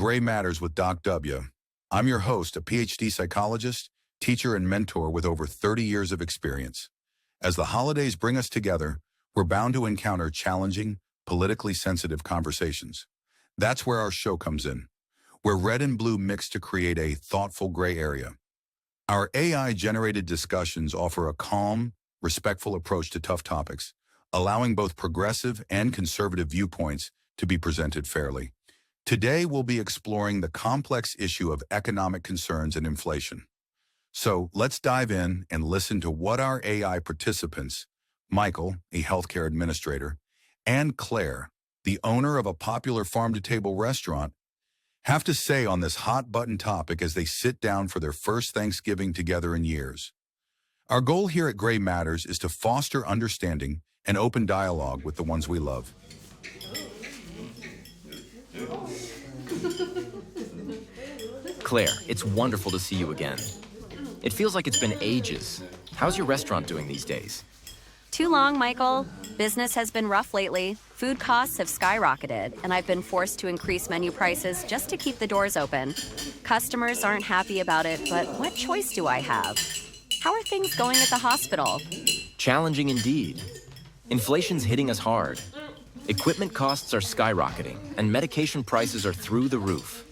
Gray Matters with Doc W. I'm your host, a PhD psychologist, teacher, and mentor with over 30 years of experience. As the holidays bring us together, we're bound to encounter challenging, politically sensitive conversations. That's where our show comes in, where red and blue mix to create a thoughtful gray area. Our AI-generated discussions offer a calm, respectful approach to tough topics, allowing both progressive and conservative viewpoints to be presented fairly. Today, we'll be exploring the complex issue of economic concerns and inflation. So let's dive in and listen to what our AI participants, Michael, a healthcare administrator, and Claire, the owner of a popular farm-to-table restaurant, have to say on this hot-button topic as they sit down for their first Thanksgiving together in years. Our goal here at Gray Matters is to foster understanding and open dialogue with the ones we love. Claire, it's wonderful to see you again. It feels like it's been ages. How's your restaurant doing these days? Too long, Michael. Business has been rough lately. Food costs have skyrocketed, and I've been forced to increase menu prices just to keep the doors open. Customers aren't happy about it, but what choice do I have? How are things going at the hospital? Challenging indeed. Inflation's hitting us hard. Equipment costs are skyrocketing, and medication prices are through the roof.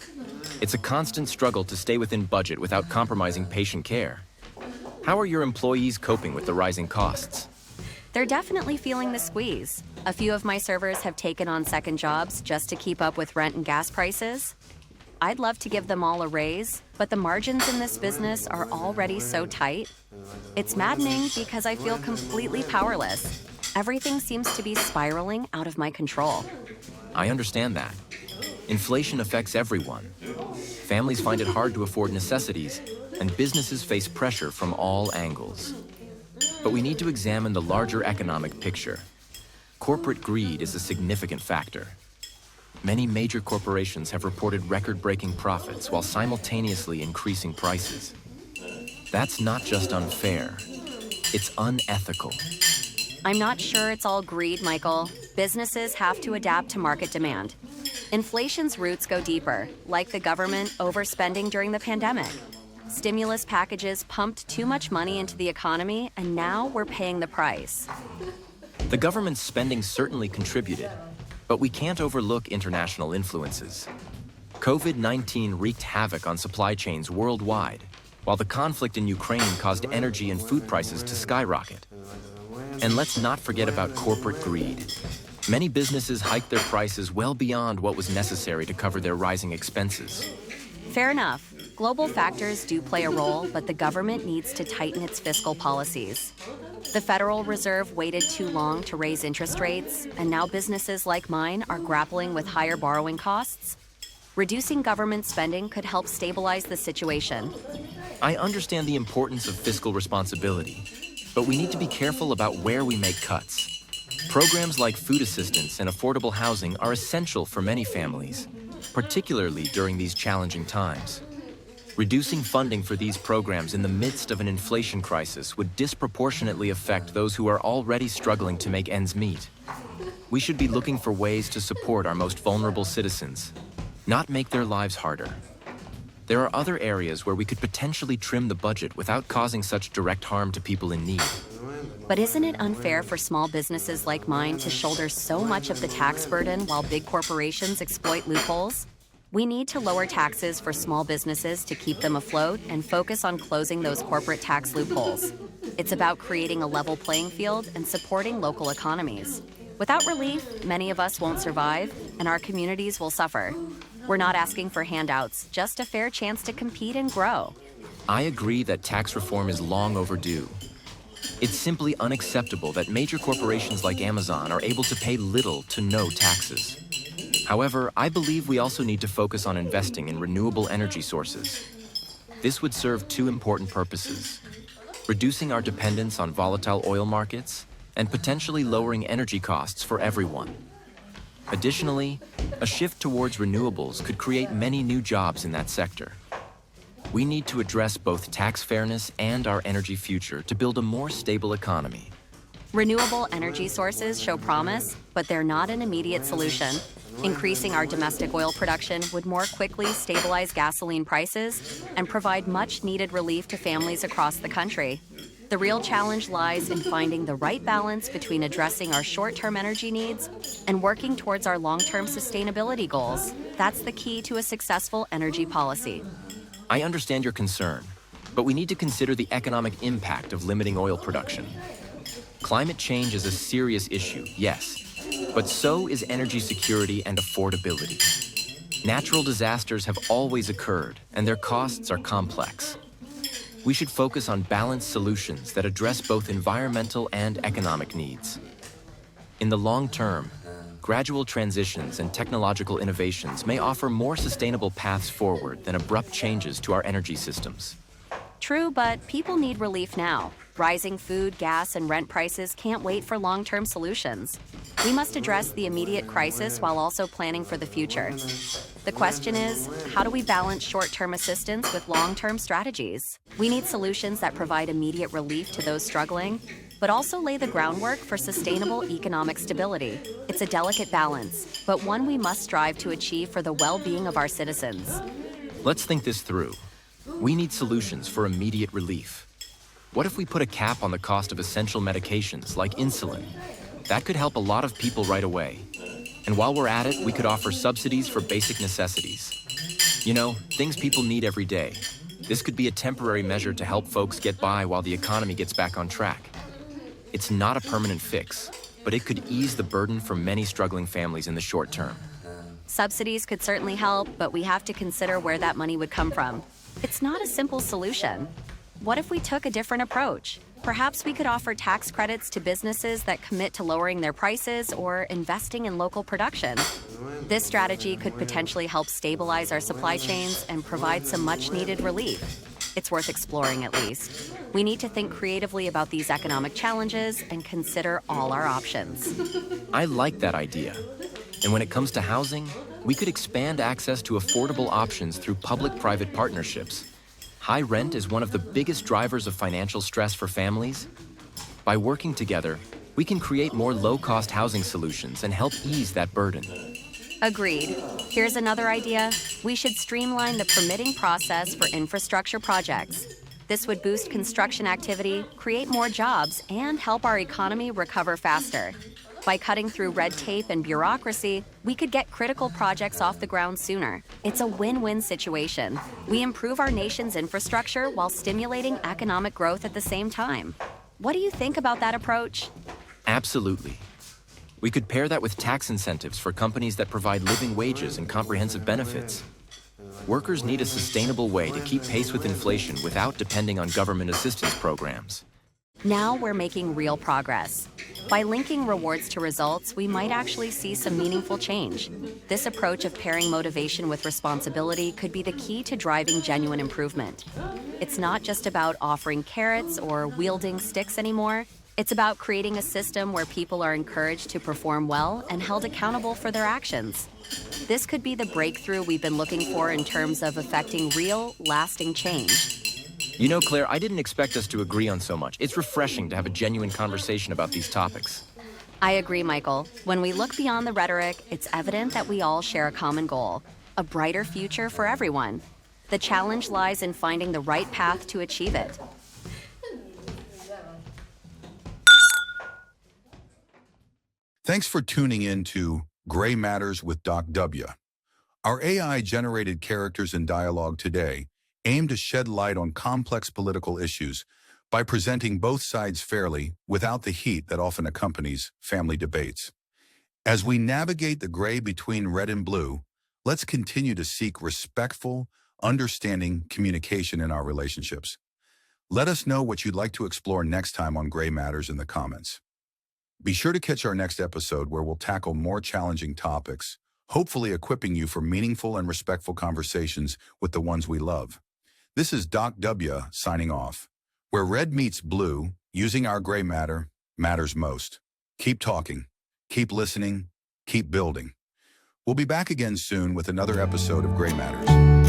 It's a constant struggle to stay within budget without compromising patient care. How are your employees coping with the rising costs? They're definitely feeling the squeeze. A few of my servers have taken on second jobs just to keep up with rent and gas prices. I'd love to give them all a raise, but the margins in this business are already so tight. It's maddening because I feel completely powerless. Everything seems to be spiraling out of my control. I understand that. Inflation affects everyone. Families find it hard to afford necessities, and businesses face pressure from all angles. But we need to examine the larger economic picture. Corporate greed is a significant factor. Many major corporations have reported record-breaking profits while simultaneously increasing prices. That's not just unfair, it's unethical. I'm not sure it's all greed, Michael. Businesses have to adapt to market demand. Inflation's roots go deeper, like the government overspending during the pandemic. Stimulus packages pumped too much money into the economy, and now we're paying the price. The government's spending certainly contributed, but we can't overlook international influences. COVID-19 wreaked havoc on supply chains worldwide, while the conflict in Ukraine caused energy and food prices to skyrocket. And let's not forget about corporate greed. Many businesses hiked their prices well beyond what was necessary to cover their rising expenses. Fair enough. Global factors do play a role, but the government needs to tighten its fiscal policies. The Federal Reserve waited too long to raise interest rates, and now businesses like mine are grappling with higher borrowing costs. Reducing government spending could help stabilize the situation. I understand the importance of fiscal responsibility, but we need to be careful about where we make cuts. Programs like food assistance and affordable housing are essential for many families, particularly during these challenging times. Reducing funding for these programs in the midst of an inflation crisis would disproportionately affect those who are already struggling to make ends meet. We should be looking for ways to support our most vulnerable citizens, not make their lives harder. There are other areas where we could potentially trim the budget without causing such direct harm to people in need. But isn't it unfair for small businesses like mine to shoulder so much of the tax burden while big corporations exploit loopholes? We need to lower taxes for small businesses to keep them afloat and focus on closing those corporate tax loopholes. It's about creating a level playing field and supporting local economies. Without relief, many of us won't survive, and our communities will suffer. We're not asking for handouts, just a fair chance to compete and grow. I agree that tax reform is long overdue. It's simply unacceptable that major corporations like Amazon are able to pay little to no taxes. However, I believe we also need to focus on investing in renewable energy sources. This would serve two important purposes: reducing our dependence on volatile oil markets and potentially lowering energy costs for everyone. Additionally, a shift towards renewables could create many new jobs in that sector. We need to address both tax fairness and our energy future to build a more stable economy. Renewable energy sources show promise, but they're not an immediate solution. Increasing our domestic oil production would more quickly stabilize gasoline prices and provide much-needed relief to families across the country. The real challenge lies in finding the right balance between addressing our short-term energy needs and working towards our long-term sustainability goals. That's the key to a successful energy policy. I understand your concern, but we need to consider the economic impact of limiting oil production. Climate change is a serious issue, yes, but so is energy security and affordability. Natural disasters have always occurred, and their costs are complex. We should focus on balanced solutions that address both environmental and economic needs. In the long term, gradual transitions and technological innovations may offer more sustainable paths forward than abrupt changes to our energy systems. True, but people need relief now. Rising food, gas, and rent prices can't wait for long-term solutions. We must address the immediate crisis while also planning for the future. The question is, how do we balance short-term assistance with long-term strategies? We need solutions that provide immediate relief to those struggling, but also lay the groundwork for sustainable economic stability. It's a delicate balance, but one we must strive to achieve for the well-being of our citizens. Let's think this through. We need solutions for immediate relief. What if we put a cap on the cost of essential medications like insulin? That could help a lot of people right away. And while we're at it, we could offer subsidies for basic necessities. You know, things people need every day. This could be a temporary measure to help folks get by while the economy gets back on track. It's not a permanent fix, but it could ease the burden for many struggling families in the short term. Subsidies could certainly help, but we have to consider where that money would come from. It's not a simple solution. What if we took a different approach? Perhaps we could offer tax credits to businesses that commit to lowering their prices or investing in local production. This strategy could potentially help stabilize our supply chains and provide some much-needed relief. It's worth exploring at least. We need to think creatively about these economic challenges and consider all our options. I like that idea. And when it comes to housing, we could expand access to affordable options through public-private partnerships. High rent is one of the biggest drivers of financial stress for families. By working together, we can create more low-cost housing solutions and help ease that burden. Agreed. Here's another idea. We should streamline the permitting process for infrastructure projects. This would boost construction activity, create more jobs, and help our economy recover faster. By cutting through red tape and bureaucracy, we could get critical projects off the ground sooner. It's a win-win situation. We improve our nation's infrastructure while stimulating economic growth at the same time. What do you think about that approach? Absolutely. We could pair that with tax incentives for companies that provide living wages and comprehensive benefits. Workers need a sustainable way to keep pace with inflation without depending on government assistance programs. Now we're making real progress. By linking rewards to results, we might actually see some meaningful change. This approach of pairing motivation with responsibility could be the key to driving genuine improvement. It's not just about offering carrots or wielding sticks anymore. It's about creating a system where people are encouraged to perform well and held accountable for their actions. This could be the breakthrough we've been looking for in terms of affecting real, lasting change. You know, Claire, I didn't expect us to agree on so much. It's refreshing to have a genuine conversation about these topics. I agree, Michael. When we look beyond the rhetoric, it's evident that we all share a common goal, a brighter future for everyone. The challenge lies in finding the right path to achieve it. Thanks for tuning in to Gray Matters with Doc W. Our AI-generated characters and dialogue today aim to shed light on complex political issues by presenting both sides fairly without the heat that often accompanies family debates. As we navigate the gray between red and blue, let's continue to seek respectful, understanding communication in our relationships. Let us know what you'd like to explore next time on Gray Matters in the comments. Be sure to catch our next episode where we'll tackle more challenging topics, hopefully equipping you for meaningful and respectful conversations with the ones we love. This is Doc W signing off. Where red meets blue, using our gray matter matters most. Keep talking, keep listening, keep building. We'll be back again soon with another episode of Gray Matters.